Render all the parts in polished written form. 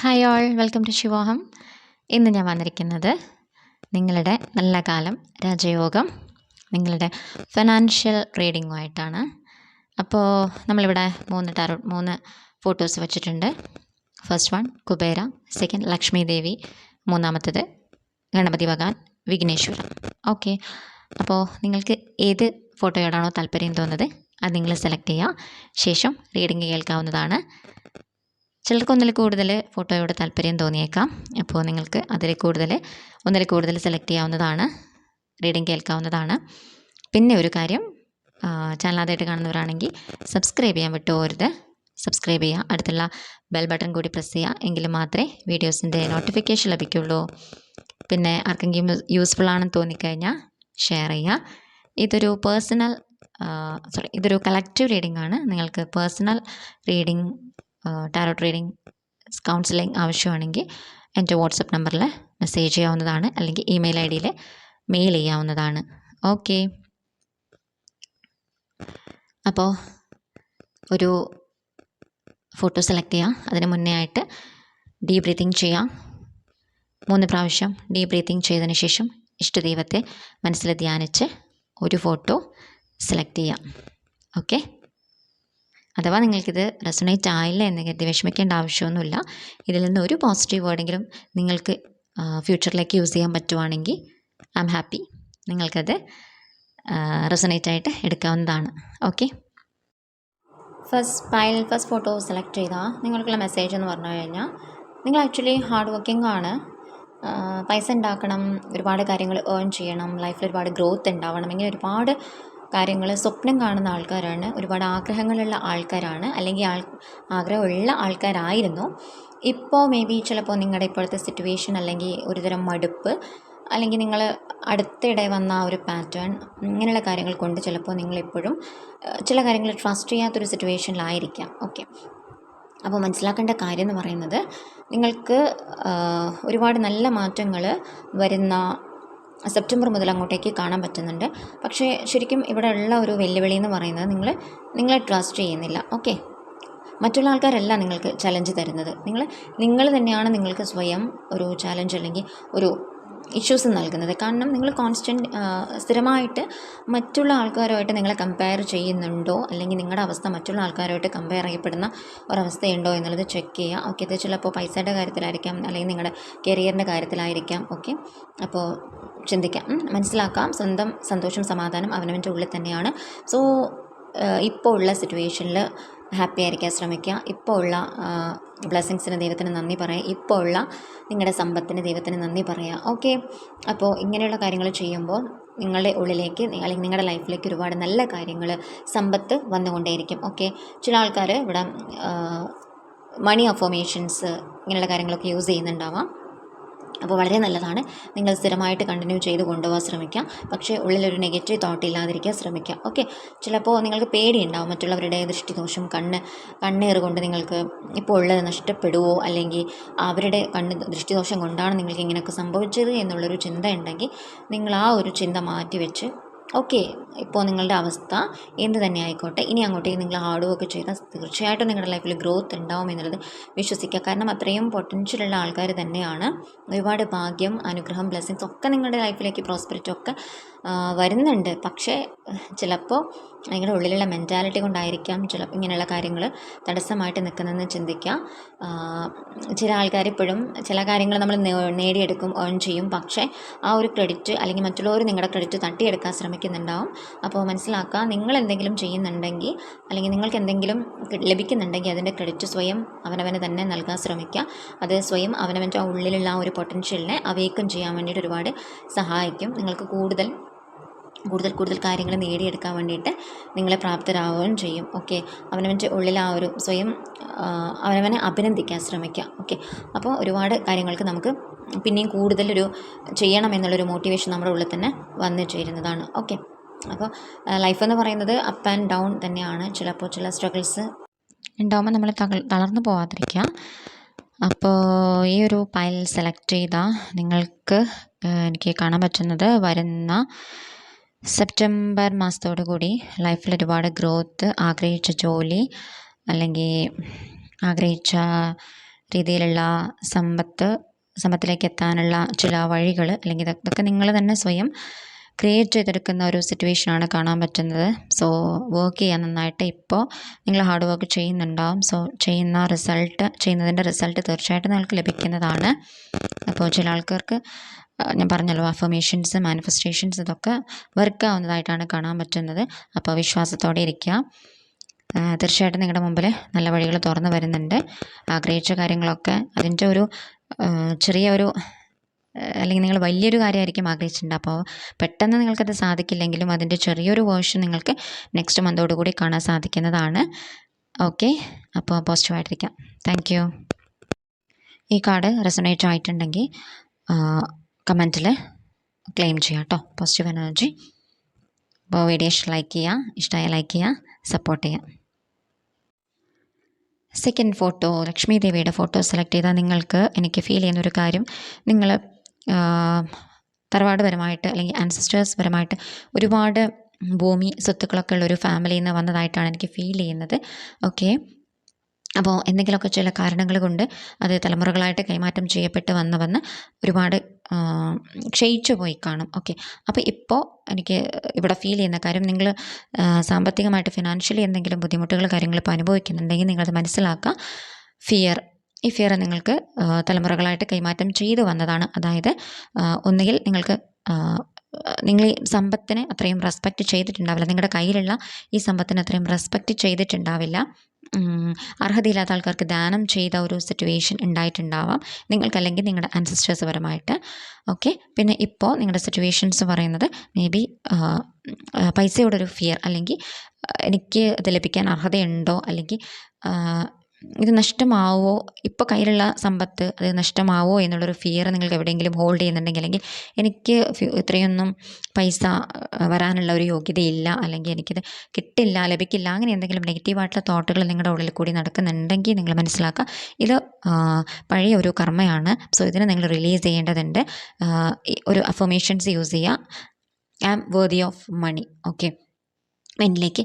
Hi all, welcome to Shivoham. ഇന്ന് ഞാൻ വന്നിരിക്കുന്നത് നിങ്ങളുടെ നല്ല കാലം രാജയോഗം നിങ്ങളുടെ ഫിനാൻഷ്യൽ റീഡിങ്ങുമായിട്ടാണ്. അപ്പോൾ നമ്മളിവിടെ മൂന്ന് ഫോട്ടോസ് വെച്ചിട്ടുണ്ട്. First one Kubera, second Lakshmi Devi, മൂന്നാമത്തത് ഗണപതി ഭഗവാൻ, വിഘ്നേശ്വര. ഓക്കെ, അപ്പോൾ നിങ്ങൾക്ക് ഏത് ഫോട്ടോയോടാണോ താല്പര്യം തോന്നുന്നത് അത് നിങ്ങൾ സെലക്ട് ചെയ്യുക. ശേഷം റീഡിങ് കേൾക്കാവുന്നതാണ്. ചിലർക്ക് ഒന്നിൽ കൂടുതൽ ഫോട്ടോയോട് താല്പര്യം തോന്നിയേക്കാം. അപ്പോൾ നിങ്ങൾക്ക് ഒന്നിൽ കൂടുതൽ സെലക്ട് ചെയ്യാവുന്നതാണ്, റീഡിങ് കേൾക്കാവുന്നതാണ്. പിന്നെ ഒരു കാര്യം, ചാനൽ ആദ്യമായിട്ട് കാണുന്നവരാണെങ്കിൽ സബ്സ്ക്രൈബ് ചെയ്യാൻ വിട്ടുപോകരുത്. സബ്സ്ക്രൈബ് ചെയ്യുക, അടുത്തുള്ള ബെൽ ബട്ടൺ കൂടി പ്രസ് ചെയ്യുക. എങ്കിൽ മാത്രമേ വീഡിയോസിൻ്റെ നോട്ടിഫിക്കേഷൻ ലഭിക്കുള്ളൂ. പിന്നെ ആർക്കെങ്കിലും യൂസ്ഫുൾ ആണെന്ന് തോന്നിക്കഴിഞ്ഞാൽ ഷെയർ ചെയ്യുക. ഇതൊരു കളക്റ്റീവ് റീഡിംഗ് ആണ്. നിങ്ങൾക്ക് personal reading, tarot reading, counselling ആവശ്യമാണെങ്കിൽ എൻ്റെ വാട്സപ്പ് നമ്പറിൽ മെസ്സേജ് ചെയ്യാവുന്നതാണ്, അല്ലെങ്കിൽ ഇമെയിൽ ID മെയിൽ ചെയ്യാവുന്നതാണ്. ഓക്കെ, അപ്പോൾ ഒരു ഫോട്ടോ സെലക്ട് ചെയ്യാം. അതിന് മുന്നേ ആയിട്ട് ഡീപ് ബ്രീത്തിങ് ചെയ്യാം. 3 പ്രാവശ്യം ഡീപ് ബ്രീത്തിങ് ചെയ്തതിന് ശേഷം ഇഷ്ടദൈവത്തെ മനസ്സിൽ ധ്യാനിച്ച് ഒരു ഫോട്ടോ സെലക്ട് ചെയ്യാം. ഓക്കെ, അഥവാ നിങ്ങൾക്കിത് റെസൊണേറ്റ് ആയില്ല എന്ന് കരുതി വിഷമിക്കേണ്ട ആവശ്യമൊന്നുമില്ല. ഇതിൽ നിന്ന് ഒരു പോസിറ്റീവ് വേർഡെങ്കിലും നിങ്ങൾക്ക് ഫ്യൂച്ചറിലേക്ക് യൂസ് ചെയ്യാൻ പറ്റുവാണെങ്കിൽ ഐ ആം ഹാപ്പി. നിങ്ങൾക്കത് റെസൊണേറ്റ് ആയിട്ട് എടുക്കാവുന്നതാണ്. ഓക്കെ, ഫസ്റ്റ് ഫോട്ടോ സെലക്ട് ചെയ്താൽ നിങ്ങൾക്കുള്ള മെസ്സേജ് എന്ന് പറഞ്ഞു കഴിഞ്ഞാൽ, നിങ്ങൾ ആക്ച്വലി ഹാർഡ് വർക്കിംഗ് ആണ്. പൈസ ഉണ്ടാക്കണം, ഒരുപാട് കാര്യങ്ങൾ ഏൺ ചെയ്യണം, ലൈഫിൽ ഒരുപാട് ഗ്രോത്ത് ഉണ്ടാവണം, ഇങ്ങനെ ഒരുപാട് കാര്യങ്ങൾ സ്വപ്നം കാണുന്ന ആൾക്കാരാണ്. ഒരുപാട് ആഗ്രഹങ്ങളുള്ള ആൾക്കാരാണ്, അല്ലെങ്കിൽ ആഗ്രഹമുള്ള ആൾക്കാരായിരുന്നു. ഇപ്പോൾ മേ ബി ചിലപ്പോൾ നിങ്ങളുടെ ഇപ്പോഴത്തെ സിറ്റുവേഷൻ, അല്ലെങ്കിൽ ഒരുതരം മടുപ്പ്, അല്ലെങ്കിൽ നിങ്ങൾ അടുത്തിടെ വന്ന ആ ഒരു പാറ്റേൺ, ഇങ്ങനെയുള്ള കാര്യങ്ങൾ കൊണ്ട് ചിലപ്പോൾ നിങ്ങളിപ്പോഴും ചില കാര്യങ്ങൾ ട്രസ്റ്റ് ചെയ്യാത്തൊരു സിറ്റുവേഷനിലായിരിക്കാം. ഓക്കെ, അപ്പോൾ മനസ്സിലാക്കേണ്ട കാര്യം എന്ന് പറയുന്നത്, നിങ്ങൾക്ക് ഒരുപാട് നല്ല മാറ്റങ്ങൾ വരുന്ന സെപ്റ്റംബർ മുതൽ അങ്ങോട്ടേക്ക് കാണാൻ പറ്റുന്നുണ്ട്. പക്ഷേ ശരിക്കും ഇവിടെ ഉള്ള ഒരു വെല്ലുവിളി എന്ന് പറയുന്നത്, നിങ്ങളെ ട്രസ്റ്റ് ചെയ്യുന്നില്ല. ഓക്കെ, മറ്റുള്ള ആൾക്കാരല്ല നിങ്ങൾക്ക് ചലഞ്ച് തരുന്നത്, നിങ്ങൾ തന്നെയാണ് നിങ്ങൾക്ക് സ്വയം ഒരു ചാലഞ്ച് അല്ലെങ്കിൽ ഒരു ഇഷ്യൂസ് നൽകുന്നത്. കാരണം നിങ്ങൾ സ്ഥിരമായിട്ട് മറ്റുള്ള ആൾക്കാരുമായിട്ട് നിങ്ങളെ കമ്പയർ ചെയ്യുന്നുണ്ടോ, അല്ലെങ്കിൽ നിങ്ങളുടെ അവസ്ഥ മറ്റുള്ള ആൾക്കാരുമായിട്ട് കമ്പയർ ചെയ്യപ്പെടുന്ന ഒരവസ്ഥയുണ്ടോ എന്നുള്ളത് ചെക്ക് ചെയ്യുക. ഓക്കെ, ഇത് ചിലപ്പോൾ പൈസയുടെ കാര്യത്തിലായിരിക്കാം, അല്ലെങ്കിൽ നിങ്ങളുടെ കരിയറിൻ്റെ കാര്യത്തിലായിരിക്കാം. ഓക്കെ, അപ്പോൾ ചിന്തിക്കാം, മനസ്സിലാക്കാം, സ്വന്തം സന്തോഷം സമാധാനം അവനവൻ്റെ ഉള്ളിൽ തന്നെയാണ്. സോ ഇപ്പോൾ ഉള്ള സിറ്റുവേഷനിൽ ഹാപ്പി ആയിരിക്കാൻ ശ്രമിക്കുക. ഇപ്പോൾ ഉള്ള ബ്ലെസ്സിങ്സിന് ദൈവത്തിന് നന്ദി പറയുക. ഇപ്പോൾ ഉള്ള നിങ്ങളുടെ സമ്പത്തിന് ദൈവത്തിന് നന്ദി പറയുക. ഓക്കെ, അപ്പോൾ ഇങ്ങനെയുള്ള കാര്യങ്ങൾ ചെയ്യുമ്പോൾ നിങ്ങളുടെ ഉള്ളിലേക്ക്, അല്ലെങ്കിൽ നിങ്ങളുടെ ലൈഫിലേക്ക് ഒരുപാട് നല്ല കാര്യങ്ങൾ, സമ്പത്ത് വന്നുകൊണ്ടേയിരിക്കും. ഓക്കെ, ചില ആൾക്കാർ ഇവിടെ മണി അഫർമേഷൻസ് ഇങ്ങനെയുള്ള കാര്യങ്ങളൊക്കെ യൂസ് ചെയ്യുന്നുണ്ടാവാം. അപ്പോൾ വളരെ നല്ലതാണ്. നിങ്ങൾ സ്ഥിരമായിട്ട് കണ്ടിന്യൂ ചെയ്ത് കൊണ്ടുപോകാൻ ശ്രമിക്കാം. പക്ഷേ ഉള്ളിലൊരു നെഗറ്റീവ് തോട്ട് ഇല്ലാതിരിക്കാൻ ശ്രമിക്കാം. ഓക്കെ, ചിലപ്പോൾ നിങ്ങൾക്ക് പേടിയുണ്ടാവും, മറ്റുള്ളവരുടെ ദൃഷ്ടിദോഷം, കണ്ണേറ് കൊണ്ട് നിങ്ങൾക്ക് ഇപ്പോൾ ഉള്ളത് നഷ്ടപ്പെടുമോ, അല്ലെങ്കിൽ അവരുടെ ദൃഷ്ടിദോഷം കൊണ്ടാണ് നിങ്ങൾക്ക് ഇങ്ങനെയൊക്കെ സംഭവിച്ചത് എന്നുള്ളൊരു ചിന്ത ഉണ്ടെങ്കിൽ നിങ്ങൾ ആ ഒരു ചിന്ത മാറ്റിവെച്ച്, ഓക്കെ, ഇപ്പോൾ നിങ്ങളുടെ അവസ്ഥ എന്ത് തന്നെ ആയിക്കോട്ടെ, ഇനി അങ്ങോട്ടേക്ക് നിങ്ങൾ ഹാർഡ് വർക്ക് ചെയ്താൽ തീർച്ചയായിട്ടും നിങ്ങളുടെ ലൈഫിൽ ഗ്രോത്ത് ഉണ്ടാവും എന്നുള്ളത് വിശ്വസിക്കുക. കാരണം അത്രയും പൊട്ടൻഷ്യലുള്ള ആൾക്കാർ തന്നെയാണ്. ഒരുപാട് ഭാഗ്യം, അനുഗ്രഹം, ബ്ലെസ്സിങ്സ് ഒക്കെ നിങ്ങളുടെ ലൈഫിലേക്ക്, പ്രോസ്പെരിറ്റി ഒക്കെ വരുന്നുണ്ട്. പക്ഷേ ചിലപ്പോൾ നിങ്ങളുടെ ഉള്ളിലുള്ള മെൻറ്റാലിറ്റി കൊണ്ടായിരിക്കാം ചിലപ്പോൾ ഇങ്ങനെയുള്ള കാര്യങ്ങൾ തടസ്സമായിട്ട് നിൽക്കുന്നതെന്ന് ചിന്തിക്കുക. ചില ആൾക്കാർ ഇപ്പോഴും ചില കാര്യങ്ങൾ നമ്മൾ നേടിയെടുക്കും, ഏൺ ചെയ്യും. പക്ഷേ ആ ഒരു ക്രെഡിറ്റ്, അല്ലെങ്കിൽ മറ്റുള്ളവർ നിങ്ങളുടെ ക്രെഡിറ്റ് തട്ടിയെടുക്കാൻ ശ്രമിക്കുന്നുണ്ടാവും. അപ്പോൾ മനസ്സിലാക്കുക, നിങ്ങൾ എന്തെങ്കിലും ചെയ്യുന്നുണ്ടെങ്കിൽ, അല്ലെങ്കിൽ നിങ്ങൾക്ക് എന്തെങ്കിലും ലഭിക്കുന്നുണ്ടെങ്കിൽ അതിൻ്റെ ക്രെഡിറ്റ് സ്വയം അവനവന് തന്നെ നൽകാൻ ശ്രമിക്കുക. അത് സ്വയം അവനവൻ്റെ ഉള്ളിലുള്ള ആ ഒരു പൊട്ടൻഷ്യലിനെ അവേക്കൻ ചെയ്യാൻ വേണ്ടിയിട്ട് ഒരുപാട് സഹായിക്കും. നിങ്ങൾക്ക് കൂടുതൽ കാര്യങ്ങൾ നേടിയെടുക്കാൻ വേണ്ടിയിട്ട് നിങ്ങളെ പ്രാപ്തരാവുകയും ചെയ്യും. ഓക്കെ, അവനവൻ്റെ ഉള്ളിൽ ആ ഒരു സ്വയം അവനവനെ അഭിനന്ദിക്കാൻ ശ്രമിക്കുക. ഓക്കെ, അപ്പോൾ ഒരുപാട് കാര്യങ്ങൾക്ക് നമുക്ക് പിന്നെയും കൂടുതലൊരു ചെയ്യണമെന്നുള്ളൊരു മോട്ടിവേഷൻ നമ്മുടെ ഉള്ളിൽ തന്നെ വന്നു ചേരുന്നതാണ്. ഓക്കെ, അപ്പോൾ ലൈഫെന്ന് പറയുന്നത് അപ്പ് ആൻഡ് ഡൗൺ തന്നെയാണ്. ചിലപ്പോൾ ചില സ്ട്രഗിൾസ് ഉണ്ടാകുമ്പോൾ നമ്മൾ തളർന്നു പോകാതിരിക്കുക. അപ്പോൾ ഈ ഒരു പൈൽ സെലക്ട് ചെയ്താൽ നിങ്ങൾക്ക് എനിക്ക് കാണാൻ പറ്റുന്നത്, വരുന്ന സെപ്റ്റംബർ മാസത്തോടു കൂടി ലൈഫിൽ ഒരുപാട് ഗ്രോത്ത്, ആഗ്രഹിച്ച ജോലി, അല്ലെങ്കിൽ ആഗ്രഹിച്ച രീതിയിലുള്ള സമ്പത്തിലേക്ക് എത്താനുള്ള ചില വഴികൾ, അല്ലെങ്കിൽ ഇതൊക്കെ നിങ്ങൾ തന്നെ സ്വയം ക്രിയേറ്റ് ചെയ്തെടുക്കുന്ന ഒരു സിറ്റുവേഷനാണ് കാണാൻ പറ്റുന്നത്. സോ വർക്ക് ചെയ്യാൻ നന്നായിട്ട് ഇപ്പോൾ നിങ്ങൾ ഹാർഡ് വർക്ക് ചെയ്യുന്നുണ്ടാവും. സോ ചെയ്യുന്നതിൻ്റെ റിസൾട്ട് തീർച്ചയായിട്ടും നിങ്ങൾക്ക് ലഭിക്കുന്നതാണ്. അപ്പോൾ ചില ആൾക്കാർക്ക് ഞാൻ പറഞ്ഞല്ലോ, അഫർമേഷൻസ്, മാനിഫെസ്റ്റേഷൻസ് ഇതൊക്കെ വർക്ക് ആവുന്നതായിട്ടാണ് കാണാൻ പറ്റുന്നത്. അപ്പോൾ വിശ്വാസത്തോടെ ഇരിക്കുക. തീർച്ചയായിട്ടും നിങ്ങളുടെ മുമ്പിൽ നല്ല വഴികൾ തുറന്നു വരുന്നുണ്ട്. ആഗ്രഹിച്ച കാര്യങ്ങളൊക്കെ അതിൻ്റെ ഒരു ചെറിയൊരു അല്ലെങ്കിൽ നിങ്ങൾ വലിയൊരു കാര്യമായിരിക്കും ആഗ്രഹിച്ചിട്ടുണ്ട്. അപ്പോൾ പെട്ടെന്ന് നിങ്ങൾക്കത് സാധിക്കില്ലെങ്കിലും അതിൻ്റെ ചെറിയൊരു വേർഷൻ നിങ്ങൾക്ക് നെക്സ്റ്റ് മന്തോടുകൂടി കാണാൻ സാധിക്കുന്നതാണ്. ഓക്കെ, അപ്പോൾ പോസിറ്റീവായിട്ടിരിക്കാം. Thank you. ഈ കാർഡ് റെസൊണേറ്റ് ആയിട്ടുണ്ടെങ്കിൽ കമൻറ്റിൽ ക്ലെയിം ചെയ്യാം കേട്ടോ, പോസിറ്റീവ് എനർജി. അപ്പോൾ വീഡിയോ ലൈക്ക് ചെയ്യുക, ഇഷ്ടമായ ലൈക്ക് ചെയ്യുക, സപ്പോർട്ട് ചെയ്യുക. സെക്കൻഡ് ഫോട്ടോ, ലക്ഷ്മി ദേവിയുടെ ഫോട്ടോ സെലക്ട് ചെയ്താൽ നിങ്ങൾക്ക് എനിക്ക് ഫീൽ ചെയ്യുന്നൊരു കാര്യം, നിങ്ങൾ തറവാടുപരമായിട്ട് അല്ലെങ്കിൽ ആൻസിസ്റ്റേഴ്സ് പരമായിട്ട് ഒരുപാട് ഭൂമി സ്വത്തുക്കളൊക്കെ ഉള്ളൊരു ഫാമിലിയിൽ നിന്ന് വന്നതായിട്ടാണ് എനിക്ക് ഫീൽ ചെയ്യുന്നത്. ഓക്കെ, അപ്പോൾ എന്തെങ്കിലുമൊക്കെ ചില കാരണങ്ങൾ കൊണ്ട് അത് തലമുറകളായിട്ട് കൈമാറ്റം ചെയ്യപ്പെട്ട് വന്ന് ഒരുപാട് ക്ഷയിച്ചു പോയി കാണും. ഓക്കെ, അപ്പോൾ ഇപ്പോൾ എനിക്ക് ഇവിടെ ഫീൽ ചെയ്യുന്ന കാര്യം, നിങ്ങൾ സാമ്പത്തികമായിട്ട് ഫിനാൻഷ്യലി എന്തെങ്കിലും ബുദ്ധിമുട്ടുകൾ കാര്യങ്ങൾ ഇപ്പോൾ അനുഭവിക്കുന്നുണ്ടെങ്കിൽ നിങ്ങളത് മനസ്സിലാക്കുക. ഈ ഫിയർ നിങ്ങൾക്ക് തലമുറകളായിട്ട് കൈമാറ്റം ചെയ്തു വന്നതാണ്. അതായത് ഒന്നുകിൽ നിങ്ങൾ ഈ സമ്പത്തിനെ അത്രയും റെസ്പെക്റ്റ് ചെയ്തിട്ടുണ്ടാവില്ല, നിങ്ങളുടെ കയ്യിലുള്ള ഈ സമ്പത്തിനെ അത്രയും റെസ്പെക്റ്റ് ചെയ്തിട്ടുണ്ടാവില്ല. അർഹതയില്ലാത്ത ആൾക്കാർക്ക് ദാനം ചെയ്ത ഒരു സിറ്റുവേഷൻ ഉണ്ടായിട്ടുണ്ടാവാം നിങ്ങൾക്കല്ലെങ്കിൽ നിങ്ങളുടെ ആൻസിസ്റ്റേഴ്സ് പരമായിട്ട്. ഓക്കെ, പിന്നെ ഇപ്പോൾ നിങ്ങളുടെ സിറ്റുവേഷൻസ് പറയുന്നത് മേ ബി പൈസയോടൊരു ഫിയർ, അല്ലെങ്കിൽ എനിക്ക് അത് ലഭിക്കാൻ അർഹതയുണ്ടോ, അല്ലെങ്കിൽ ഇത് നഷ്ടമാവോ, ഇപ്പോൾ കയ്യിലുള്ള സമ്പത്ത് അത് നഷ്ടമാവോ എന്നുള്ളൊരു ഫിയർ നിങ്ങൾക്ക് എവിടെയെങ്കിലും ഹോൾഡ് ചെയ്യുന്നുണ്ടെങ്കിൽ, അല്ലെങ്കിൽ എനിക്ക് ഇത്രയൊന്നും പൈസ വരാനുള്ള ഒരു യോഗ്യതയില്ല, അല്ലെങ്കിൽ എനിക്കിത് കിട്ടില്ല, ലഭിക്കില്ല, അങ്ങനെ എന്തെങ്കിലും നെഗറ്റീവായിട്ടുള്ള തോട്ടുകൾ നിങ്ങളുടെ ഉള്ളിൽ കൂടി നടക്കുന്നുണ്ടെങ്കിൽ നിങ്ങൾ മനസ്സിലാക്കുക, ഇത് പഴയ ഒരു കർമ്മയാണ്. സോ ഇതിനെ നിങ്ങൾ റിലീസ് ചെയ്യേണ്ടതുണ്ട്. ഒരു അഫർമേഷൻസ് യൂസ് ചെയ്യുക. I am worthy of money. Okay, എന്നിലേക്ക്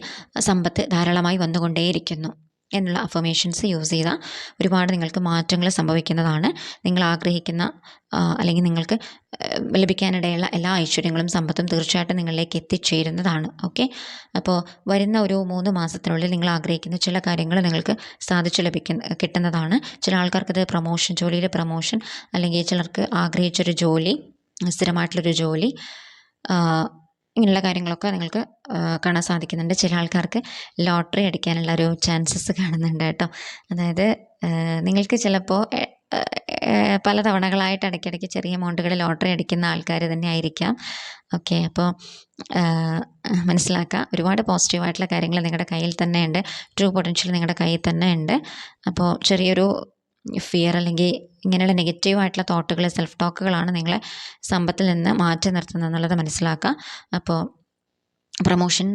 സമ്പത്ത് ധാരാളമായി വന്നുകൊണ്ടേയിരിക്കുന്നു എന്നുള്ള അഫർമേഷൻസ് യൂസ് ചെയ്താൽ ഒരുപാട് നിങ്ങൾക്ക് മാറ്റങ്ങൾ സംഭവിക്കുന്നതാണ്. നിങ്ങൾ ആഗ്രഹിക്കുന്ന അല്ലെങ്കിൽ നിങ്ങൾക്ക് ലഭിക്കാനിടയുള്ള എല്ലാ ഐശ്വര്യങ്ങളും സമ്പത്തും തീർച്ചയായിട്ടും നിങ്ങളിലേക്ക് എത്തിച്ചേരുന്നതാണ്. ഓക്കെ, അപ്പോൾ വരുന്ന ഒരു 3 മാസത്തിനുള്ളിൽ നിങ്ങൾ ആഗ്രഹിക്കുന്ന ചില കാര്യങ്ങൾ നിങ്ങൾക്ക് കിട്ടുന്നതാണ്. ചില ആൾക്കാർക്കത് പ്രൊമോഷൻ, ജോലിയിലെ പ്രൊമോഷൻ, അല്ലെങ്കിൽ ചിലർക്ക് ആഗ്രഹിച്ചൊരു ജോലി, സ്ഥിരമായിട്ടുള്ളൊരു ജോലി, ഇങ്ങനെയുള്ള കാര്യങ്ങളൊക്കെ നിങ്ങൾക്ക് കാണാൻ സാധിക്കുന്നുണ്ട്. ചില ആൾക്കാർക്ക് ലോട്ടറി അടിക്കാനുള്ള ഒരു ചാൻസസ് കാണുന്നുണ്ട് കേട്ടോ. അതായത് നിങ്ങൾക്ക് ചിലപ്പോൾ പല തവണകളായിട്ട് ഇടയ്ക്കിടയ്ക്ക് ചെറിയ എമൗണ്ടുകൾ ലോട്ടറി അടിക്കുന്ന ആൾക്കാർ തന്നെ ആയിരിക്കാം. ഓക്കെ, അപ്പോൾ മനസ്സിലാക്കുക, ഒരുപാട് പോസിറ്റീവായിട്ടുള്ള കാര്യങ്ങൾ നിങ്ങളുടെ കയ്യിൽ തന്നെ ഉണ്ട്. ട്രൂ പൊട്ടൻഷ്യൽ നിങ്ങളുടെ കയ്യിൽ തന്നെ ഉണ്ട്. അപ്പോൾ ചെറിയൊരു ഫിയർ അല്ലെങ്കിൽ ഇങ്ങനെയുള്ള നെഗറ്റീവായിട്ടുള്ള തോട്ടുകൾ, സെൽഫ് ടോക്കുകളാണ് നിങ്ങളെ സമ്പത്തിൽ നിന്ന് മാറ്റി നിർത്തുന്നത് എന്നുള്ളത് മനസ്സിലാക്കുക. അപ്പോൾ പ്രൊമോഷൻ,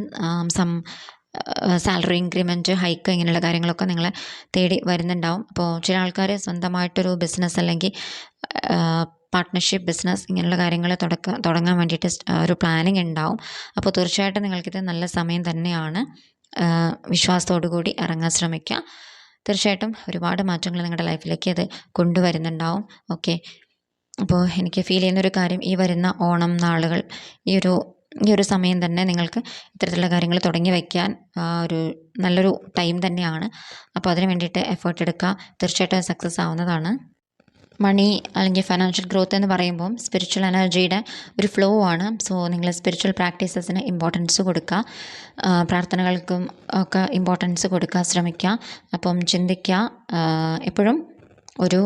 സാലറി ഇൻക്രിമെൻറ്റ്, ഹൈക്ക്, ഇങ്ങനെയുള്ള കാര്യങ്ങളൊക്കെ നിങ്ങളെ തേടി വരുന്നുണ്ടാവും. അപ്പോൾ ചില ആൾക്കാർ സ്വന്തമായിട്ടൊരു ബിസിനസ് അല്ലെങ്കിൽ പാർട്ട്ണർഷിപ്പ് ബിസിനസ് ഇങ്ങനെയുള്ള കാര്യങ്ങൾ തുടങ്ങാൻ വേണ്ടിയിട്ട് ഒരു പ്ലാനിങ് ഉണ്ടാവും. അപ്പോൾ തീർച്ചയായിട്ടും നിങ്ങൾക്കിത് നല്ല സമയം തന്നെയാണ്. വിശ്വാസത്തോടു കൂടി ഇറങ്ങാൻ ശ്രമിക്കുക. തീർച്ചയായിട്ടും ഒരുപാട് മാറ്റങ്ങൾ നിങ്ങളുടെ ലൈഫിലേക്ക് അത് കൊണ്ടുവരുന്നുണ്ടാവും. ഓക്കെ, അപ്പോൾ എനിക്ക് ഫീൽ ചെയ്യുന്നൊരു കാര്യം, ഈ വരുന്ന ഓണം നാളുകൾ, ഈ ഒരു സമയം തന്നെ നിങ്ങൾക്ക് ഇത്തരത്തിലുള്ള കാര്യങ്ങൾ തുടങ്ങി വയ്ക്കാൻ ഒരു നല്ലൊരു ടൈം തന്നെയാണ്. അപ്പോൾ അതിന് വേണ്ടിയിട്ട് എഫേർട്ട് എടുക്കുക, തീർച്ചയായിട്ടും സക്സസ് ആവുന്നതാണ്. മണി അല്ലെങ്കിൽ ഫൈനാൻഷ്യൽ ഗ്രോത്ത് എന്ന് പറയുമ്പം സ്പിരിച്വൽ എനർജിയുടെ ഒരു ഫ്ലോ ആണ്. സോ നിങ്ങൾ സ്പിരിച്വൽ പ്രാക്ടീസസിന് ഇമ്പോർട്ടൻസ് കൊടുക്കുക, പ്രാർത്ഥനകൾക്കും ഒക്കെ ഇമ്പോർട്ടൻസ് കൊടുക്കാൻ ശ്രമിക്കുക. അപ്പം ചിന്തിക്കുക, എപ്പോഴും ഒരു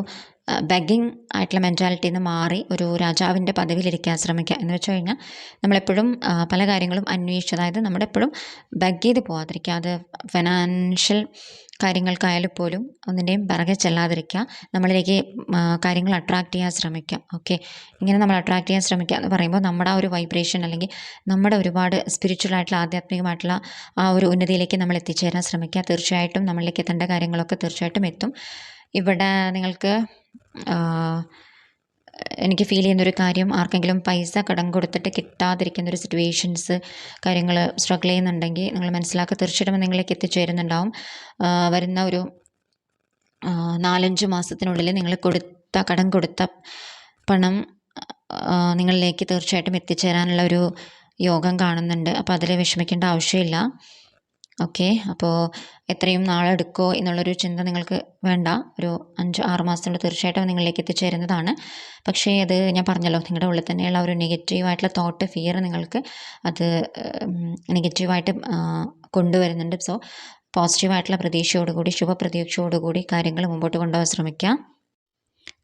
ബെഗിങ് ആയിട്ടുള്ള മെൻറ്റാലിറ്റിയിൽ നിന്ന് മാറി ഒരു രാജാവിൻ്റെ പദവിയിലിരിക്കാൻ ശ്രമിക്കുക. എന്ന് വെച്ച് കഴിഞ്ഞാൽ നമ്മളെപ്പോഴും പല കാര്യങ്ങളും അന്വേഷിച്ച്, അതായത് നമ്മളെപ്പോഴും ബെഗ് ചെയ്ത് പോകാതിരിക്കുക. അത് ഫിനാൻഷ്യൽ കാര്യങ്ങൾക്കായാലും പോലും ഒന്നിൻ്റെയും പിറകെ ചെല്ലാതിരിക്കുക, നമ്മളിലേക്ക് കാര്യങ്ങൾ അട്രാക്റ്റ് ചെയ്യാൻ ശ്രമിക്കുക. ഓക്കെ, ഇങ്ങനെ നമ്മൾ അട്രാക്റ്റ് ചെയ്യാൻ ശ്രമിക്കുക എന്ന് പറയുമ്പോൾ നമ്മുടെ ആ ഒരു വൈബ്രേഷൻ, അല്ലെങ്കിൽ നമ്മുടെ ഒരുപാട് സ്പിരിച്വലായിട്ടുള്ള ആധ്യാത്മികമായിട്ടുള്ള ആ ഒരു ഉന്നതിയിലേക്ക് നമ്മൾ എത്തിച്ചേരാൻ ശ്രമിക്കുക. തീർച്ചയായിട്ടും നമ്മളിലേക്ക് എത്തേണ്ട കാര്യങ്ങളൊക്കെ തീർച്ചയായിട്ടും എത്തും. ഇവിടെ നിങ്ങൾക്ക് എനിക്ക് ഫീൽ ചെയ്യുന്നൊരു കാര്യം, ആർക്കെങ്കിലും പൈസ കടം കൊടുത്തിട്ട് കിട്ടാതിരിക്കുന്നൊരു സിറ്റുവേഷൻസ്, കാര്യങ്ങൾ സ്ട്രഗിൾ ചെയ്യുന്നുണ്ടെങ്കിൽ നിങ്ങൾ മനസ്സിലാക്കുക, തീർച്ചയായിട്ടും നിങ്ങളിലേക്ക് എത്തിച്ചേരുന്നുണ്ടാവും. വരുന്ന ഒരു 4-5 മാസത്തിനുള്ളിൽ നിങ്ങൾ കടം കൊടുത്ത പണം നിങ്ങളിലേക്ക് തീർച്ചയായിട്ടും എത്തിച്ചേരാനുള്ള ഒരു യോഗം കാണുന്നുണ്ട്. അപ്പോൾ അതിൽ വിഷമിക്കേണ്ട ആവശ്യമില്ല. ഓക്കെ, അപ്പോൾ എത്രയും നാളെടുക്കുമോ എന്നുള്ളൊരു ചിന്ത നിങ്ങൾക്ക് വേണ്ട. ഒരു 5-6 മാസത്തിനുള്ളിൽ തീർച്ചയായിട്ടും നിങ്ങളിലേക്ക് എത്തിച്ചേരുന്നതാണ്. പക്ഷേ അത് ഞാൻ പറഞ്ഞല്ലോ, നിങ്ങളുടെ ഉള്ളിൽ തന്നെയുള്ള ഒരു നെഗറ്റീവായിട്ടുള്ള തോട്ട്, ഫിയർ നിങ്ങൾക്ക് അത് നെഗറ്റീവായിട്ട് കൊണ്ടുവരുന്നുണ്ട്. സോ പോസിറ്റീവായിട്ടുള്ള പ്രതീക്ഷയോടുകൂടി, ശുഭപ്രതീക്ഷയോടുകൂടി കാര്യങ്ങൾ മുമ്പോട്ട് കൊണ്ടുപോകാൻ ശ്രമിക്കാം.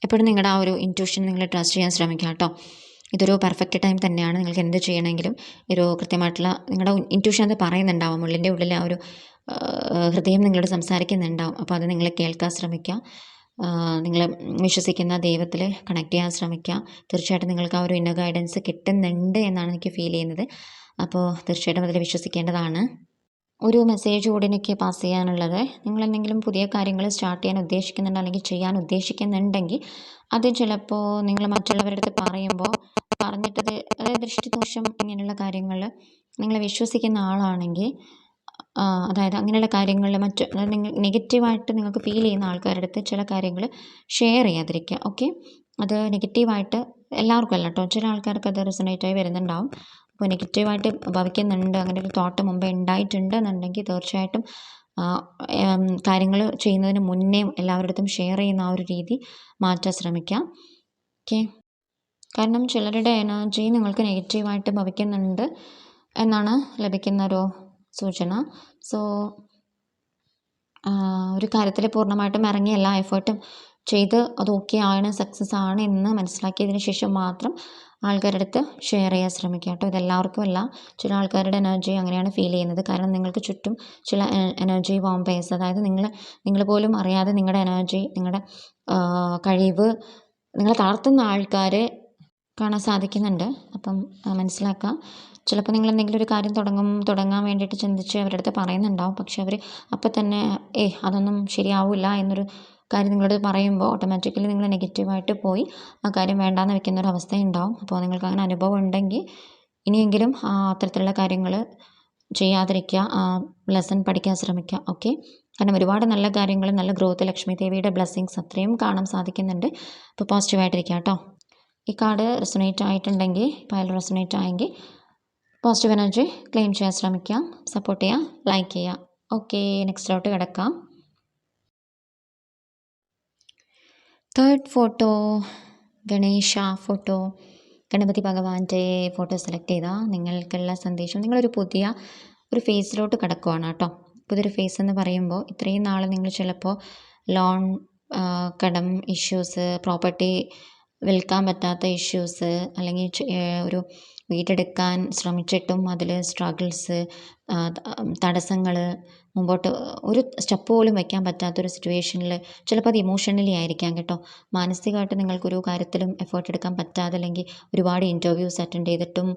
എപ്പോഴും നിങ്ങളുടെ ആ ഒരു ഇൻറ്റ്യൂഷൻ നിങ്ങൾ ട്രസ്റ്റ് ചെയ്യാൻ ശ്രമിക്കുക കേട്ടോ. ഇതൊരു പെർഫെക്റ്റ് ടൈം തന്നെയാണ്. നിങ്ങൾക്ക് എന്ത് ചെയ്യണമെങ്കിലും ഒരു കൃത്യമായിട്ടുള്ള നിങ്ങളുടെ ഇൻറ്റ്യൂഷൻ അത് പറയുന്നുണ്ടാവും. ഉള്ളിൻ്റെ ഉള്ളിൽ ആ ഒരു ഹൃദയം നിങ്ങളോട് സംസാരിക്കുന്നുണ്ടാവും. അപ്പോൾ അത് നിങ്ങൾ കേൾക്കാൻ ശ്രമിക്കുക. നിങ്ങൾ വിശ്വസിക്കുന്ന ദൈവത്തിൽ കണക്ട് ചെയ്യാൻ ശ്രമിക്കുക. തീർച്ചയായിട്ടും നിങ്ങൾക്ക് ആ ഒരു ഇന്നർ ഗൈഡൻസ് കിട്ടുന്നുണ്ട് എന്നാണ് എനിക്ക് ഫീൽ ചെയ്യുന്നത്. അപ്പോൾ തീർച്ചയായിട്ടും അതിൽ വിശ്വസിക്കേണ്ടതാണ്. ഒരു മെസ്സേജ് കൂടി എനിക്ക് പാസ് ചെയ്യാനുള്ളത്, നിങ്ങൾ എന്തെങ്കിലും പുതിയ കാര്യങ്ങൾ സ്റ്റാർട്ട് ചെയ്യാൻ ഉദ്ദേശിക്കുന്നുണ്ട് അല്ലെങ്കിൽ ചെയ്യാൻ ഉദ്ദേശിക്കുന്നുണ്ടെങ്കിൽ അത് ചിലപ്പോൾ നിങ്ങൾ മറ്റുള്ളവരുടെ അടുത്ത് പറയുമ്പോൾ പറഞ്ഞിട്ടത്, അതായത് ദൃഷ്ടിദോഷം ഇങ്ങനെയുള്ള കാര്യങ്ങൾ നിങ്ങൾ വിശ്വസിക്കുന്ന ആളാണെങ്കിൽ, അതായത് അങ്ങനെയുള്ള കാര്യങ്ങളിൽ നിങ്ങൾ നെഗറ്റീവായിട്ട് നിങ്ങൾക്ക് ഫീൽ ചെയ്യുന്ന ആൾക്കാരുടെ അടുത്ത് ചില കാര്യങ്ങൾ ഷെയർ ചെയ്യാതിരിക്കുക. ഓക്കെ, അത് നെഗറ്റീവായിട്ട് എല്ലാവർക്കും അല്ല കേട്ടോ, ചില ആൾക്കാർക്ക് അത് റെസൊണേറ്റായി വരുന്നുണ്ടാവും. അപ്പോൾ നെഗറ്റീവായിട്ട് ഭവിക്കുന്നുണ്ട്, അങ്ങനെ ഒരു തോട്ട് മുമ്പേ ഉണ്ടായിട്ടുണ്ട് എന്നുണ്ടെങ്കിൽ തീർച്ചയായിട്ടും കാര്യങ്ങൾ ചെയ്യുന്നതിന് മുന്നേ എല്ലാവരുടെ അടുത്തും ഷെയർ ചെയ്യുന്ന ആ ഒരു രീതി മാറ്റാൻ ശ്രമിക്കാം. ഓക്കെ, കാരണം ചിലരുടെ എനർജി നിങ്ങൾക്ക് നെഗറ്റീവായിട്ട് ഭവിക്കുന്നുണ്ട് എന്നാണ് ലഭിക്കുന്ന ഒരു സൂചന. സോ ഒരു കാര്യത്തിൽ പൂർണ്ണമായിട്ടും ഇറങ്ങി എല്ലാ എഫേർട്ടും ചെയ്ത് അത് ഓക്കെ ആണ്, സക്സസ് ആണ് എന്ന് മനസ്സിലാക്കിയതിന് ശേഷം മാത്രം ആൾക്കാരുടെ അടുത്ത് ഷെയർ ചെയ്യാൻ ശ്രമിക്കുക കേട്ടോ. ഇതെല്ലാവർക്കും അല്ല, ചില ആൾക്കാരുടെ എനർജി അങ്ങനെയാണ് ഫീൽ ചെയ്യുന്നത്. കാരണം നിങ്ങൾക്ക് ചുറ്റും ചില എനർജി വാമ്പയേഴ്സ്, അതായത് നിങ്ങൾ പോലും അറിയാതെ നിങ്ങളുടെ എനർജി, നിങ്ങളുടെ കഴിവ് നിങ്ങളെ തളർത്തുന്ന ആൾക്കാരെ കാണാൻ സാധിക്കുന്നുണ്ട്. അപ്പം മനസ്സിലാക്കുക. ചിലപ്പോൾ നിങ്ങൾ എന്തെങ്കിലും ഒരു കാര്യം തുടങ്ങാൻ വേണ്ടിയിട്ട് ചിന്തിച്ച് അവരുടെ അടുത്ത് പറയുന്നുണ്ടാവും. പക്ഷെ അവർ അപ്പം തന്നെ അതൊന്നും ശരിയാവില്ല എന്നൊരു കാര്യം നിങ്ങളോട് പറയുമ്പോൾ ഓട്ടോമാറ്റിക്കലി നിങ്ങൾ നെഗറ്റീവായിട്ട് പോയി ആ കാര്യം വേണ്ടാന്ന് വെക്കുന്നൊരു അവസ്ഥയുണ്ടാവും. അപ്പോൾ നിങ്ങൾക്ക് അങ്ങനെ അനുഭവം ഉണ്ടെങ്കിൽ ഇനിയെങ്കിലും അത്തരത്തിലുള്ള കാര്യങ്ങൾ ചെയ്യാതിരിക്കുക, ലെസൺ പഠിക്കാൻ ശ്രമിക്കുക. ഓക്കെ, കാരണം ഒരുപാട് നല്ല കാര്യങ്ങൾ, നല്ല ഗ്രോത്ത്, ലക്ഷ്മി ദേവിയുടെ ബ്ലെസ്സിങ്സ് അത്രയും കാണാൻ സാധിക്കുന്നുണ്ട്. അപ്പോൾ പോസിറ്റീവായിട്ടിരിക്കുക കേട്ടോ. ഈ കാർഡ് റെസൊണേറ്റ് ആയിട്ടുണ്ടെങ്കിൽ, ഫയൽ റെസൊണേറ്റ് ആയെങ്കിൽ പോസിറ്റീവ് എനർജി ക്ലെയിം ചെയ്യാൻ ശ്രമിക്കാം, സപ്പോർട്ട് ചെയ്യുക, ലൈക്ക് ചെയ്യുക. ഓക്കെ, നെക്സ്റ്റിലോട്ട് കിടക്കാം. Third photo Ganesha photo, Ganapati ഭഗവാന്റെ ഫോട്ടോ സെലക്ട് ചെയ്താൽ നിങ്ങൾക്കുള്ള സന്ദേശം, നിങ്ങളൊരു പുതിയ ഒരു ഫേസിലോട്ട് കിടക്കുവാണ് കേട്ടോ. പുതിയൊരു ഫേസ് എന്ന് പറയുമ്പോൾ ഇത്രയും നാൾ നിങ്ങൾ ചിലപ്പോൾ ലോൺ, കടം ഇഷ്യൂസ്, പ്രോപ്പർട്ടി വിൽക്കാൻ പറ്റാത്ത ഇഷ്യൂസ്, അല്ലെങ്കിൽ ഒരു വീടെടുക്കാൻ ശ്രമിച്ചിട്ടും അതിൽ സ്ട്രഗിൾസ്, തടസ്സങ്ങൾ, മുമ്പോട്ട് ഒരു സ്റ്റെപ്പ് പോലും വയ്ക്കാൻ പറ്റാത്തൊരു സിറ്റുവേഷനിൽ, ചിലപ്പോൾ അത് ഇമോഷണലി ആയിരിക്കാം കേട്ടോ. മാനസികമായിട്ട് നിങ്ങൾക്കൊരു കാര്യത്തിലും എഫേർട്ട് എടുക്കാൻ പറ്റാതെ, അല്ലെങ്കിൽ ഒരുപാട് ഇൻ്റർവ്യൂസ് അറ്റൻഡ് ചെയ്തിട്ടും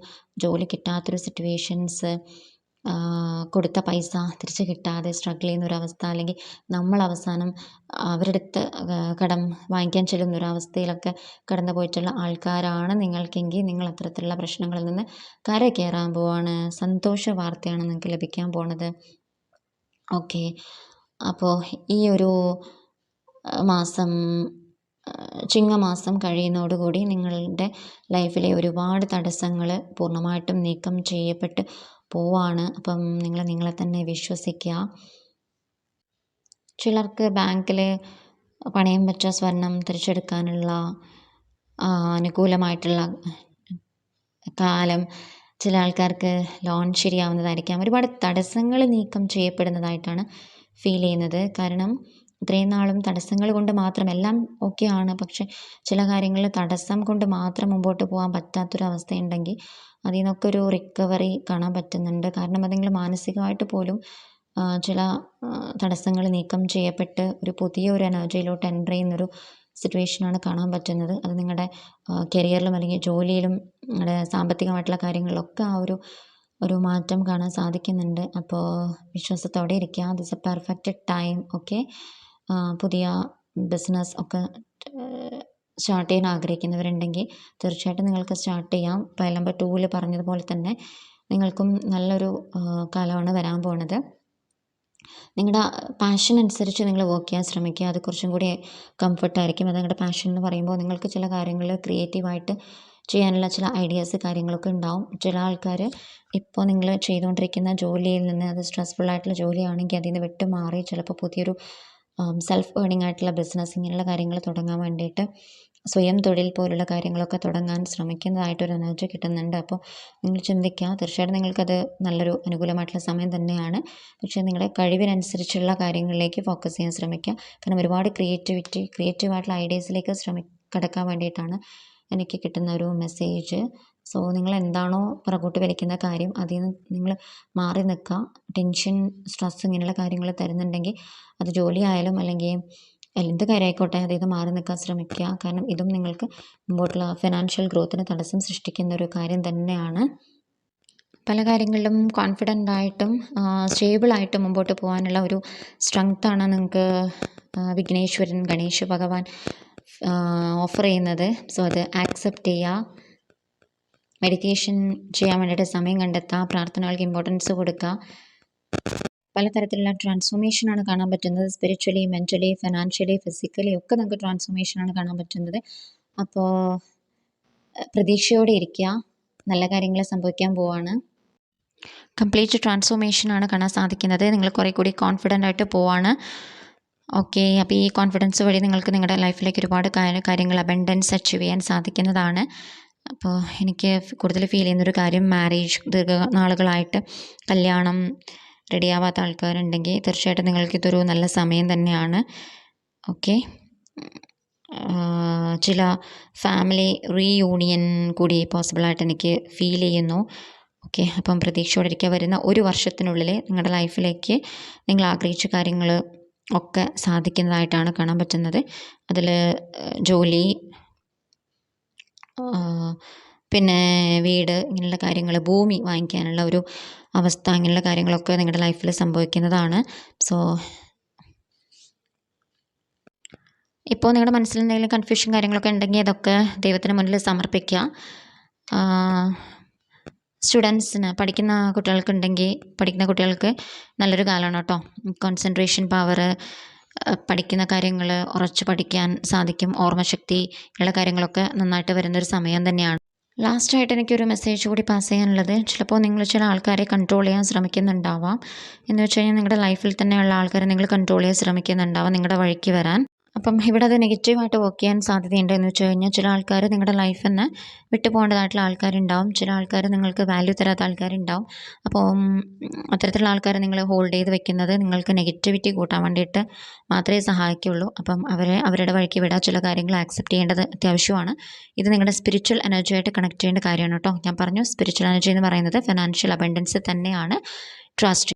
ജോലി കിട്ടാത്തൊരു സിറ്റുവേഷൻസ്, കൊടുത്ത പൈസ തിരിച്ച് കിട്ടാതെ സ്ട്രഗിൾ ചെയ്യുന്നൊരവസ്ഥ, അല്ലെങ്കിൽ നമ്മൾ അവസാനം അവരുടെ അടുത്ത് കടം വാങ്ങിക്കാൻ ചെല്ലുന്നൊരവസ്ഥയിലൊക്കെ കടന്നു പോയിട്ടുള്ള ആൾക്കാരാണ് നിങ്ങൾക്കെങ്കിൽ, നിങ്ങൾ അത്തരത്തിലുള്ള പ്രശ്നങ്ങളിൽ നിന്ന് കര കയറാൻ പോവാണ്. സന്തോഷ വാർത്തയാണ് നിങ്ങൾക്ക് ലഭിക്കാൻ പോണത്. ഓക്കെ, അപ്പോൾ ഈ ഒരു മാസം, ചിങ്ങമാസം കഴിയുന്നതോടുകൂടി നിങ്ങളുടെ ലൈഫിലെ ഒരുപാട് തടസ്സങ്ങൾ പൂർണ്ണമായിട്ടും നീക്കം ചെയ്യപ്പെട്ട് പോവാണ്. അപ്പം നിങ്ങളെ തന്നെ വിശ്വസിക്കുക. ചിലർക്ക് ബാങ്കിൽ പണയം വെച്ച സ്വർണം തിരിച്ചെടുക്കാനുള്ള അനുകൂലമായിട്ടുള്ള കാലം, ചില ആൾക്കാർക്ക് ലോൺ ശരിയാവുന്നതായിരിക്കാം. ഒരുപാട് തടസ്സങ്ങൾ നീക്കം ചെയ്യപ്പെടുന്നതായിട്ടാണ് ഫീൽ ചെയ്യുന്നത്. കാരണം ഇത്രയും നാളും തടസ്സങ്ങൾ കൊണ്ട് മാത്രം എല്ലാം ഓക്കെയാണ്, പക്ഷെ ചില കാര്യങ്ങളിൽ തടസ്സം കൊണ്ട് മാത്രം മുമ്പോട്ട് പോകാൻ പറ്റാത്തൊരവസ്ഥയുണ്ടെങ്കിൽ അതിൽ നിന്നൊക്കെ ഒരു റിക്കവറി കാണാൻ പറ്റുന്നുണ്ട്. കാരണം അത് നിങ്ങൾ മാനസികമായിട്ട് പോലും ചില തടസ്സങ്ങൾ നീക്കം ചെയ്യപ്പെട്ട് ഒരു പുതിയൊരു എനർജിയിലോട്ട് എൻ്റർ ചെയ്യുന്നൊരു സിറ്റുവേഷനാണ് കാണാൻ പറ്റുന്നത്. അത് നിങ്ങളുടെ കരിയറിലും അല്ലെങ്കിൽ ജോലിയിലും നിങ്ങളുടെ സാമ്പത്തികമായിട്ടുള്ള കാര്യങ്ങളിലൊക്കെ ആ ഒരു മാറ്റം കാണാൻ സാധിക്കുന്നുണ്ട്. അപ്പോൾ വിശ്വാസത്തോടെ ഇരിക്കുക. This A perfect time. Okay, പുതിയ ബിസിനസ് ഒക്കെ സ്റ്റാർട്ട് ചെയ്യാൻ ആഗ്രഹിക്കുന്നവരുണ്ടെങ്കിൽ തീർച്ചയായിട്ടും നിങ്ങൾക്ക് സ്റ്റാർട്ട് ചെയ്യാം. ഫയൽ നമ്പർ 2 പറഞ്ഞതുപോലെ തന്നെ നിങ്ങൾക്കും നല്ലൊരു കാലമാണ് വരാൻ പോണത്. നിങ്ങളുടെ പാഷൻ അനുസരിച്ച് നിങ്ങൾ വർക്ക് ചെയ്യാൻ ശ്രമിക്കുക. അത് കുറച്ചും കൂടി കംഫർട്ടായിരിക്കും. അത് നിങ്ങളുടെ പാഷൻ എന്ന് പറയുമ്പോൾ നിങ്ങൾക്ക് ചില കാര്യങ്ങൾ ക്രിയേറ്റീവായിട്ട് ചെയ്യാനുള്ള ചില ഐഡിയാസ് കാര്യങ്ങളൊക്കെ ഉണ്ടാവും. ചില ആൾക്കാർ ഇപ്പോൾ നിങ്ങൾ ചെയ്തുകൊണ്ടിരിക്കുന്ന ജോലിയിൽ നിന്ന് അത് സ്ട്രെസ്ഫുള്ളായിട്ടുള്ള ജോലിയാണെങ്കിൽ അതിൽ നിന്ന് വിട്ട് മാറി ചിലപ്പോൾ പുതിയൊരു സെൽഫ് ഏണിംഗ് ആയിട്ടുള്ള ബിസിനസ് ഇങ്ങനെയുള്ള കാര്യങ്ങൾ തുടങ്ങാൻ വേണ്ടിയിട്ട് സ്വയം തൊഴിൽ പോലുള്ള കാര്യങ്ങളൊക്കെ തുടങ്ങാൻ ശ്രമിക്കുന്നതായിട്ടൊരു എനർജി കിട്ടുന്നുണ്ട്. അപ്പോൾ നിങ്ങൾ ചിന്തിക്കുക, തീർച്ചയായിട്ടും നിങ്ങൾക്കത് നല്ലൊരു അനുകൂലമായിട്ടുള്ള സമയം തന്നെയാണ്. പക്ഷേ നിങ്ങളുടെ കഴിവിനനുസരിച്ചുള്ള കാര്യങ്ങളിലേക്ക് ഫോക്കസ് ചെയ്യാൻ ശ്രമിക്കുക. കാരണം ഒരുപാട് ക്രിയേറ്റീവായിട്ടുള്ള ഐഡിയാസിലേക്ക് കടക്കാൻ വേണ്ടിയിട്ടാണ് എനിക്ക് കിട്ടുന്ന ഒരു മെസ്സേജ്. സോ നിങ്ങൾ എന്താണോ പുറകോട്ട് വലിക്കുന്ന കാര്യം അതിൽ നിന്ന് നിങ്ങൾ മാറി നിൽക്കുക. ടെൻഷൻ, സ്ട്രെസ് ഇങ്ങനെയുള്ള കാര്യങ്ങൾ തരുന്നുണ്ടെങ്കിൽ അത് ജോലിയായാലും അല്ലെങ്കിൽ എന്ത് കാര്യമായിക്കോട്ടെ അതിൽ നിന്ന് മാറി നിൽക്കാൻ ശ്രമിക്കുക. കാരണം ഇതും നിങ്ങൾക്ക് മുമ്പോട്ടുള്ള ഫിനാൻഷ്യൽ ഗ്രോത്തിന് തടസ്സം സൃഷ്ടിക്കുന്ന ഒരു കാര്യം തന്നെയാണ്. പല കാര്യങ്ങളിലും കോൺഫിഡൻ്റായിട്ടും സ്റ്റേബിളായിട്ടും മുമ്പോട്ട് പോകാനുള്ള ഒരു സ്ട്രെങ്ത്താണ് നിങ്ങൾക്ക് വിഘ്നേശ്വരൻ, ഗണേശ ഭഗവാൻ ഓഫർ ചെയ്യുന്നത്. സോ അത് ആക്സെപ്റ്റ് ചെയ്യുക. മെഡിറ്റേഷൻ ചെയ്യാൻ വേണ്ടിയിട്ട് സമയം കണ്ടെത്തുക. പ്രാർത്ഥനകൾക്ക് ഇമ്പോർട്ടൻസ് കൊടുക്കുക. പലതരത്തിലുള്ള ട്രാൻസ്ഫോർമേഷനാണ് കാണാൻ പറ്റുന്നത്. സ്പിരിച്വലി, മെൻ്റലി, ഫിനാൻഷ്യലി, ഫിസിക്കലി ഒക്കെ നമുക്ക് ട്രാൻസ്ഫോർമേഷനാണ് കാണാൻ പറ്റുന്നത്. അപ്പോൾ പ്രതീക്ഷയോടെ ഇരിക്കുക. നല്ല കാര്യങ്ങൾ സംഭവിക്കാൻ പോവാണ്. കംപ്ലീറ്റ് ട്രാൻസ്ഫോർമേഷനാണ് കാണാൻ സാധിക്കുന്നത്. നിങ്ങൾ കുറേ കൂടി കോൺഫിഡൻ്റ് ആയിട്ട് പോവാണ്. ഓക്കെ, അപ്പോൾ ഈ കോൺഫിഡൻസ് വഴി നിങ്ങൾക്ക് നിങ്ങളുടെ ലൈഫിലേക്ക് ഒരുപാട് കാര്യങ്ങൾ അബൻഡൻസ് അച്ചീവ് ചെയ്യാൻ സാധിക്കുന്നതാണ്. അപ്പോൾ എനിക്ക് കൂടുതൽ ഫീൽ ചെയ്യുന്നൊരു കാര്യം, മാരേജ് ദീർഘനാളുകളായിട്ട് കല്യാണം റെഡിയാവാത്ത ആൾക്കാരുണ്ടെങ്കിൽ തീർച്ചയായിട്ടും നിങ്ങൾക്കിതൊരു നല്ല സമയം തന്നെയാണ്. ഓക്കെ, ചില ഫാമിലി റീയൂണിയൻ കൂടി പോസിബിളായിട്ട് എനിക്ക് ഫീൽ ചെയ്യുന്നു. ഓക്കെ, അപ്പം പ്രതീക്ഷയോടെ ഇരിക്കുക. വരുന്ന ഒരു വർഷത്തിനുള്ളിൽ നിങ്ങളുടെ ലൈഫിലേക്ക് നിങ്ങൾ ആഗ്രഹിച്ച കാര്യങ്ങൾ ഒക്കെ സാധിക്കുന്നതായിട്ടാണ് കാണാൻ പറ്റുന്നത്. അതിൽ ജോലി, പിന്നെ വീട് ഇങ്ങനെയുള്ള കാര്യങ്ങൾ, ഭൂമി വാങ്ങിക്കാനുള്ള ഒരു അവസ്ഥ, ഇങ്ങനെയുള്ള കാര്യങ്ങളൊക്കെ നിങ്ങളുടെ ലൈഫിൽ സംഭവിക്കുന്നതാണ്. സോ ഇപ്പോൾ നിങ്ങളുടെ മനസ്സിൽ എന്തെങ്കിലും കൺഫ്യൂഷൻ കാര്യങ്ങളൊക്കെ ഉണ്ടെങ്കിൽ അതൊക്കെ ദൈവത്തിന് മുന്നിൽ സമർപ്പിക്കുക. സ്റ്റുഡൻസിന്, പഠിക്കുന്ന കുട്ടികൾക്ക് നല്ലൊരു കാലമാണ് കേട്ടോ. കോൺസെൻട്രേഷൻ പവർ, പഠിക്കുന്ന കാര്യങ്ങൾ ഉറച്ചു പഠിക്കാൻ സാധിക്കും. ഓർമ്മശക്തി ഉള്ള കാര്യങ്ങളൊക്കെ നന്നായിട്ട് വരുന്നൊരു സമയം തന്നെയാണ്. ലാസ്റ്റായിട്ട് എനിക്കൊരു മെസ്സേജ് കൂടി പാസ് ചെയ്യാനുള്ളത്, ചിലപ്പോൾ നിങ്ങൾ ചില ആൾക്കാരെ കൺട്രോൾ ചെയ്യാൻ ശ്രമിക്കുന്നുണ്ടാവാം. എന്ന് വെച്ച് കഴിഞ്ഞാൽ നിങ്ങളുടെ ലൈഫിൽ തന്നെയുള്ള ആൾക്കാരെ നിങ്ങൾ കൺട്രോൾ ചെയ്യാൻ ശ്രമിക്കുന്നുണ്ടാവാം നിങ്ങളുടെ വഴിക്ക് വരാൻ. അപ്പം ഇവിടെ അത് നെഗറ്റീവായിട്ട് വർക്ക് ചെയ്യാൻ സാധ്യതയുണ്ട്. എന്ന് വെച്ച് കഴിഞ്ഞാൽ ചില ആൾക്കാർ നിങ്ങളുടെ ലൈഫിൽ നിന്ന് വിട്ടു പോകേണ്ടതായിട്ടുള്ള ആൾക്കാരുണ്ടാവും. ചില ആൾക്കാർ നിങ്ങൾക്ക് വാല്യൂ തരാത്ത ആൾക്കാരുണ്ടാവും. അപ്പം അത്തരത്തിലുള്ള ആൾക്കാരെ നിങ്ങൾ ഹോൾഡ് ചെയ്ത് വെക്കുന്നത് നിങ്ങൾക്ക് നെഗറ്റിവിറ്റി കൂട്ടാൻ വേണ്ടിയിട്ട് മാത്രമേ സഹായിക്കുകയുള്ളൂ. അപ്പം അവരുടെ വഴിക്ക് വിടാൻ ചില കാര്യങ്ങൾ ആക്സെപ്റ്റ് ചെയ്യേണ്ടത് അത്യാവശ്യമാണ്. ഇത് നിങ്ങളുടെ സ്പിരിച്വൽ എനർജിയായിട്ട് കണക്ട് ചെയ്യേണ്ട കാര്യമാണ് കേട്ടോ. ഞാൻ പറഞ്ഞു, സ്പിരിച്വൽ എനർജി എന്ന് പറയുന്നത് ഫിനാൻഷ്യൽ അബൻഡൻസ് തന്നെയാണ്. ട്രസ്റ്റ്